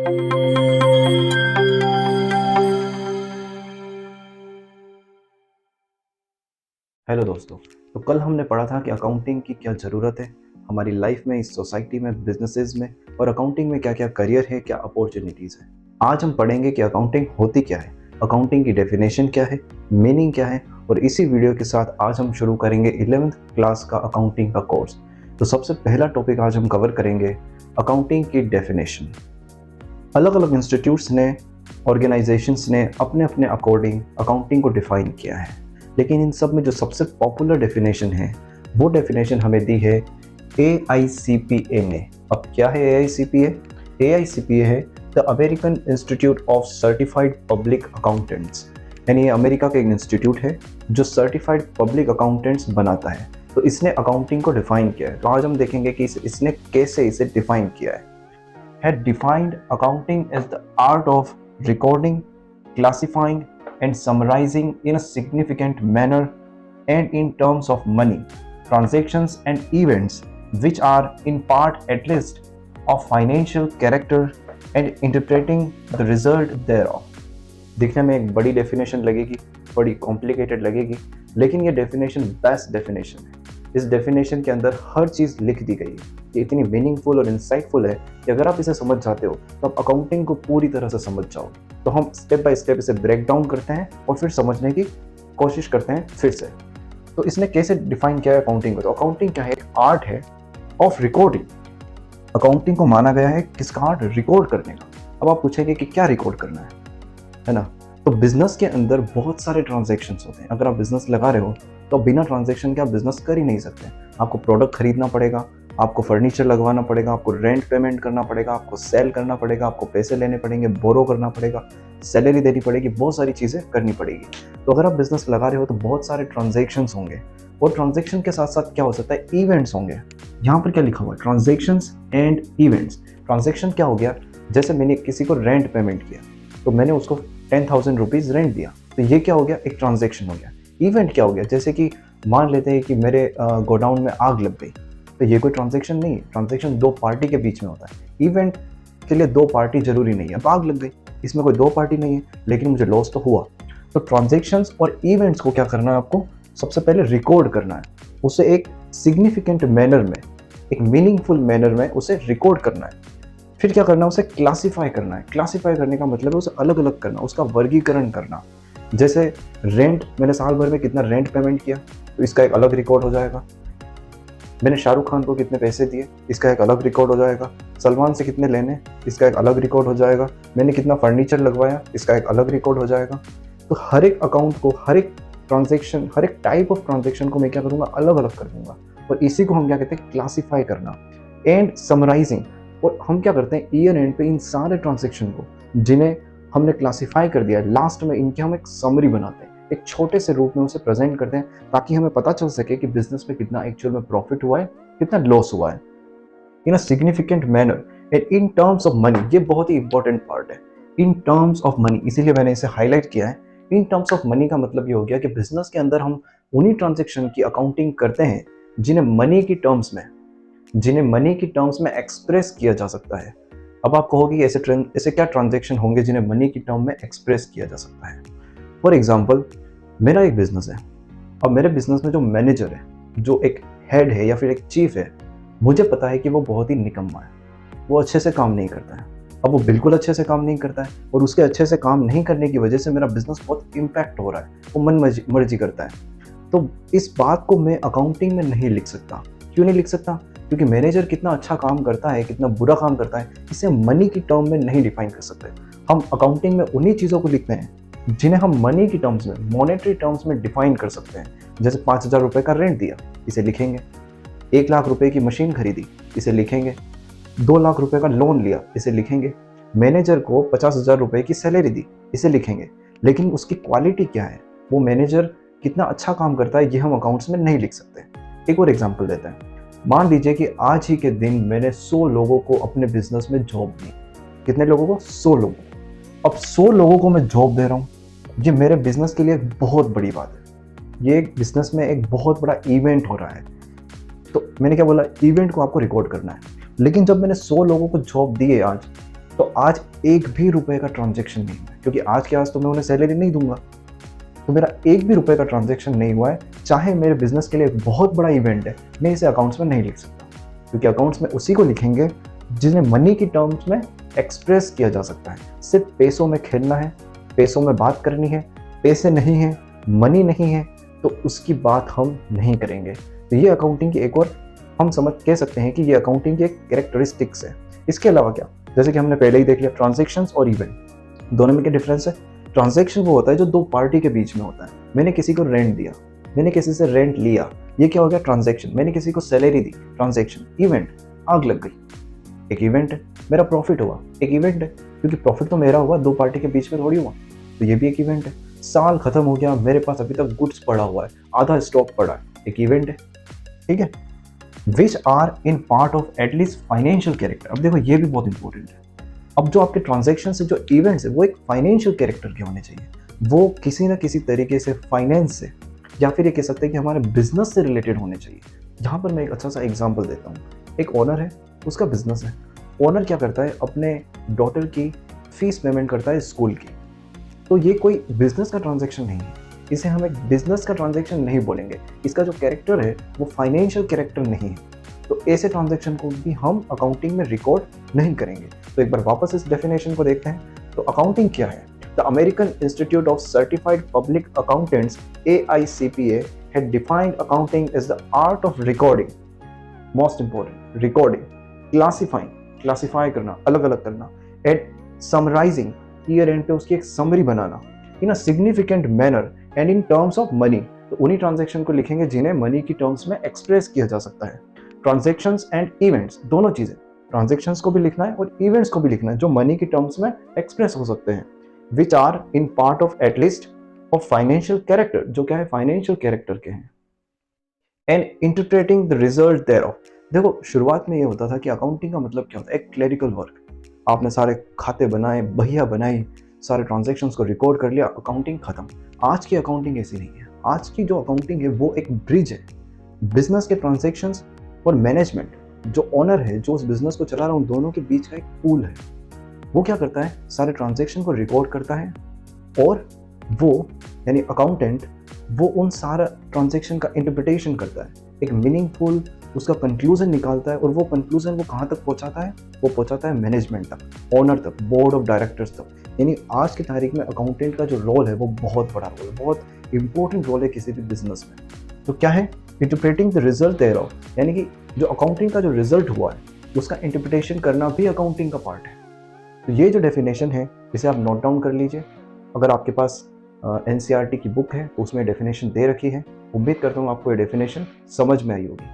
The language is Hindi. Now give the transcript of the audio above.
हेलो दोस्तों। तो कल हमने पढ़ा था कि अकाउंटिंग की क्या ज़रूरत है हमारी लाइफ में, इस सोसाइटी में, बिजनेसेस में, और अकाउंटिंग में क्या क्या करियर है, क्या अपॉर्चुनिटीज़ है। आज हम पढ़ेंगे कि अकाउंटिंग होती क्या है, अकाउंटिंग की डेफिनेशन क्या है, मीनिंग क्या है, और इसी वीडियो के साथ आज हम शुरू करेंगे 11th क्लास का अकाउंटिंग का कोर्स। तो सबसे पहला टॉपिक आज हम कवर करेंगे अकाउंटिंग की डेफिनेशन। अलग अलग इंस्टीट्यूट्स ने, ऑर्गेनाइजेशंस ने अपने अपने अकॉर्डिंग अकाउंटिंग को डिफ़ाइन किया है, लेकिन इन सब में जो सबसे पॉपुलर डेफिनेशन है वो डेफिनेशन हमें दी है AICPA ने। अब क्या है AICPA? AICPA है the American institute of certified public accountants, यानी ये अमेरिका का एक इंस्टीट्यूट है जो सर्टिफाइड पब्लिक अकाउंटेंट्स बनाता है। तो इसने अकाउंटिंग को डिफाइन किया है। तो आज हम देखेंगे कि इसने कैसे इसे डिफाइन किया है। Had defined accounting as the art of recording, classifying, and summarizing in a significant manner and in terms of money, transactions, and events which are in part at least of financial character and interpreting the result thereof. दिखने में एक बड़ी डेफिनेशन लगेगी, बड़ी कॉम्प्लिकेटेड लगेगी, लेकिन ये डेफिनेशन बेस्ट डेफिनेशन है। इस डेफिनेशन के अंदर हर चीज़ लिख दी गई है। ये इतनी मीनिंगफुल और इंसाइटफुल है कि अगर आप इसे समझ जाते हो तो आप अकाउंटिंग को पूरी तरह से समझ जाओगे। तो हम स्टेप बाय स्टेप इसे ब्रेक डाउन करते हैं और फिर समझने की कोशिश करते हैं फिर से। तो इसने कैसे डिफाइन किया है अकाउंटिंग को? तो अकाउंटिंग क्या है? एक आर्ट है ऑफ रिकॉर्डिंग। अकाउंटिंग को माना गया है किसका? आर्ट, रिकॉर्ड करने का। अब आप पूछेंगे कि क्या रिकॉर्ड करना है ना? तो बिजनेस के अंदर बहुत सारे ट्रांजैक्शंस होते हैं। अगर आप बिजनेस लगा रहे हो तो बिना ट्रांजैक्शन के आप बिजनेस कर ही नहीं सकते। आपको प्रोडक्ट खरीदना पड़ेगा, आपको फर्नीचर लगवाना पड़ेगा, आपको रेंट पेमेंट करना पड़ेगा, आपको सेल करना पड़ेगा, आपको पैसे लेने पड़ेंगे, बोरो करना पड़ेगा, सैलरी देनी पड़ेगी, बहुत सारी चीज़ें करनी पड़ेगी। तो अगर आप बिजनेस लगा रहे हो तो बहुत सारे ट्रांजैक्शंस होंगे, और ट्रांजैक्शन के साथ साथ क्या हो सकता है? इवेंट्स होंगे। यहाँ पर क्या लिखा हुआ है? Transactions and events. ट्रांजैक्शन क्या हो गया? जैसे मैंने किसी को रेंट पेमेंट किया तो मैंने उसको 10,000 रुपीज़ रेंट दिया, तो ये क्या हो गया? एक ट्रांजैक्शन हो गया। इवेंट क्या हो गया? जैसे कि मान लेते हैं कि मेरे गोडाउन में आग लग गई, तो ये कोई ट्रांजैक्शन नहीं है। ट्रांजैक्शन दो पार्टी के बीच में होता है। इवेंट के लिए दो पार्टी जरूरी नहीं है। अब आग लग गई, इसमें कोई दो पार्टी नहीं है, लेकिन मुझे लॉस तो हुआ। तो ट्रांजैक्शंस और इवेंट्स को क्या करना है? आपको सबसे पहले रिकॉर्ड करना है, उसे एक सिग्निफिकेंट मैनर में, एक मीनिंगफुल मैनर में उसे रिकॉर्ड करना है। फिर क्या करना है? उसे क्लासीफाई करना है। क्लासीफाई करने का मतलब है उसे अलग अलग करना, उसका वर्गीकरण करना। जैसे रेंट, मैंने साल भर में कितना रेंट पेमेंट किया तो इसका एक अलग रिकॉर्ड हो जाएगा। मैंने शाहरुख खान को कितने पैसे दिए, इसका एक अलग रिकॉर्ड हो जाएगा। सलमान से कितने लेने, इसका एक अलग रिकॉर्ड हो जाएगा। मैंने कितना फर्नीचर लगवाया, इसका एक अलग रिकॉर्ड हो जाएगा। तो हर एक अकाउंट को, हर एक ट्रांजैक्शन, हर एक टाइप ऑफ ट्रांजैक्शन को मैं क्या करूँगा? अलग अलग कर दूंगा। और इसी को हम क्या कहते हैं? क्लासीफाई करना एंड समराइजिंग। और हम क्या करते हैं? ईयर एंड पे इन सारे ट्रांजैक्शन को जिन्हें हमने क्लासीफाई कर दिया है, लास्ट में इनकी हम एक समरी बनाते हैं, एक छोटे से रूप में उसे प्रेजेंट करते हैं, ताकि हमें पता चल सके कि बिजनेस में कितना एक्चुअल में प्रॉफिट हुआ है, कितना लॉस हुआ है, in a significant manner and in terms of money. ये बहुत ही इंपॉर्टेंट पार्ट है, इन टर्म्स ऑफ मनी, इसीलिए मैंने इसे हाईलाइट किया है। इन टर्म्स ऑफ मनी का मतलब ये हो गया कि बिजनेस के अंदर हम उन्हीं ट्रांजेक्शन की अकाउंटिंग करते हैं जिन्हें मनी की टर्म्स में एक्सप्रेस किया जा सकता है। अब आप कहोगे ऐसे क्या ट्रांजैक्शन होंगे जिन्हें मनी की टर्म में एक्सप्रेस किया जा सकता है? फॉर एग्जाम्पल, मेरा एक बिजनेस है। अब मेरे बिजनेस में जो मैनेजर है, जो एक हेड है या फिर एक चीफ है, मुझे पता है कि वो बहुत ही निकम्मा है, वो अच्छे से काम नहीं करता है। अब वो बिल्कुल अच्छे से काम नहीं करता है, और उसके अच्छे से काम नहीं करने की वजह से मेरा बिजनेस बहुत इम्पैक्ट हो रहा है, वो मन मर्जी करता है। तो इस बात को मैं अकाउंटिंग में नहीं लिख सकता। क्यों नहीं लिख सकता? क्योंकि मैनेजर कितना अच्छा काम करता है, कितना बुरा काम करता है, इसे मनी की टर्म में नहीं डिफाइन कर सकते। हम अकाउंटिंग में उन्हीं चीज़ों को लिखते हैं जिन्हें हम मनी की टर्म्स में, मॉनेटरी टर्म्स में डिफाइन कर सकते हैं। जैसे 5,000 रुपये का रेंट दिया, इसे लिखेंगे। 1 लाख रुपए की मशीन खरीदी, इसे लिखेंगे। 2 लाख रुपए का लोन लिया, इसे लिखेंगे। मैनेजर को 50,000 रुपए की सैलरी दी, इसे लिखेंगे। लेकिन उसकी क्वालिटी क्या है, वो मैनेजर कितना अच्छा काम करता है, ये हम अकाउंट्स में नहीं लिख सकते। एक और एग्जांपल देते हैं। मान लीजिए कि आज ही के दिन मैंने 100 लोगों को अपने बिजनेस में जॉब दी। कितने लोगों को? 100 लोगों को। अब 100 लोगों को मैं जॉब दे रहा हूँ, ये मेरे बिजनेस के लिए एक बहुत बड़ी बात है। ये बिजनेस में एक बहुत बड़ा इवेंट हो रहा है। तो मैंने क्या बोला? इवेंट को आपको रिकॉर्ड करना है। लेकिन जब मैंने 100 लोगों को जॉब दी है आज, तो आज एक भी रुपए का ट्रांजैक्शन नहीं हुआ है, क्योंकि आज के आज तो मैं उन्हें सैलरी नहीं दूंगा, तो मेरा एक भी रुपए का ट्रांजैक्शन नहीं हुआ है। चाहे मेरे बिजनेस के लिए एक बहुत बड़ा इवेंट है, मैं इसे अकाउंट्स में नहीं लिख सकता, क्योंकि अकाउंट्स में उसी को लिखेंगे जिन्हें मनी की टर्म्स में एक्सप्रेस किया जा सकता है। सिर्फ पैसों में खेलना है, पैसों में बात करनी है, पैसे नहीं है, मनी नहीं है, तो उसकी बात हम नहीं करेंगे। तो ये अकाउंटिंग की एक और हम समझ कह सकते हैं कि ये अकाउंटिंग की एक कैरेक्टरिस्टिक्स है। इसके अलावा क्या, जैसे कि हमने पहले ही देख लिया, ट्रांजैक्शंस और इवेंट दोनों में क्या डिफरेंस है। ट्रांजैक्शन वो होता है जो दो पार्टी के बीच में होता है। मैंने किसी को रेंट दिया, मैंने किसी से रेंट लिया, ये क्या हो गया, ट्रांजैक्शन। मैंने किसी को सैलरी दी, ट्रांजैक्शन। इवेंट, आग लग गई, एक इवेंट है। मेरा प्रॉफिट हुआ, एक इवेंट है, क्योंकि प्रॉफिट तो मेरा हुआ, दो पार्टी के बीच में थोड़ी हुआ, तो ये भी एक इवेंट है। साल खत्म हो गया, मेरे पास अभी तक गुड्स पड़ा हुआ है, आधा स्टॉक पड़ा है, एक इवेंट है। ठीक है, which are in part of at least financial character. अब देखो ये भी बहुत इंपॉर्टेंट है। अब जो आपके ट्रांजैक्शन से जो इवेंट्स है वो एक फाइनेंशियल कैरेक्टर के होने चाहिए, वो किसी ना किसी तरीके से फाइनेंस से या फिर ये कह सकते हैं कि हमारे बिजनेस से रिलेटेड होने चाहिए। यहाँ पर मैं एक अच्छा सा एग्जांपल देता हूँ। एक ओनर है, उसका बिजनेस है। ओनर क्या करता है, अपने डॉटर की फीस पेमेंट करता है स्कूल की, तो ये कोई बिजनेस का ट्रांजैक्शन नहीं है, इसे हम एक बिजनेस का ट्रांजैक्शन नहीं बोलेंगे। इसका जो कैरेक्टर है वो फाइनेंशियल कैरेक्टर नहीं है, तो ऐसे ट्रांजैक्शन को भी हम अकाउंटिंग में रिकॉर्ड नहीं करेंगे। तो एक बार वापस इस डेफिनेशन को देखते हैं। तो अकाउंटिंग क्या है? The American institute of certified public accountants AICPA had defined accounting as the art of recording, most important, recording, classifying, classify करना, अलग अलग करना, एंड समराइजिंग, ईयर एंड पे उसकी एक summary banana, in a significant manner and in terms of money. तो उन्हीं ट्रांजैक्शन को लिखेंगे जिन्हें मनी की टर्म्स में एक्सप्रेस किया जा सकता है। ट्रांजैक्शंस एंड इवेंट्स, दोनों चीजें, ट्रांजैक्शंस को भी लिखना है और इवेंट्स को भी लिखना है जो मनी की टर्म्स में एक्सप्रेस हो सकते हैं, which are in part of at least of financial character, जो क्या है, फाइनेंशियल कैरेक्टर के हैं, and interpreting the result thereof. देखो शुरुआत में ये होता था कि अकाउंटिंग का मतलब क्या होता है, एक क्लरिकल वर्क। आपने सारे खाते बनाए, बहिया बनाई, सारे ट्रांजैक्शंस को रिकॉर्ड कर लिया, अकाउंटिंग खत्म। आज की अकाउंटिंग ऐसी नहीं है। आज की जो अकाउंटिंग है वो एक ब्रिज है बिजनेस के ट्रांजैक्शंस और मैनेजमेंट, जो ओनर है, जो उस बिजनेस को चला रहा है, उन दोनों के बीच का एक पूल है। वो क्या करता है, सारे ट्रांजैक्शन को रिकॉर्ड करता है और वो यानी अकाउंटेंट वो उन सारा ट्रांजैक्शन का इंटरप्रिटेशन करता है, एक मीनिंगफुल उसका कंक्लूजन निकालता है, और वो कंक्लूजन वो कहाँ तक पहुँचाता है, वो पहुँचाता है मैनेजमेंट तक, ओनर तक, बोर्ड ऑफ डायरेक्टर्स तक। यानी आज की तारीख में अकाउंटेंट का जो रोल है वो बहुत बड़ा रोल है, बहुत इंपॉर्टेंट रोल है किसी भी बिजनेस में। तो क्या है, इंटरप्रेटिंग द रिजल्ट देयरऑफ, यानी कि जो अकाउंटिंग का जो रिजल्ट हुआ है उसका इंटरप्रिटेशन करना भी अकाउंटिंग का पार्ट है। तो ये जो डेफिनेशन है इसे आप नोट डाउन कर लीजिए। अगर आपके पास NCERT की बुक है तो उसमें डेफिनेशन दे रखी है। उम्मीद करता हूँ आपको ये डेफिनेशन समझ में आई होगी।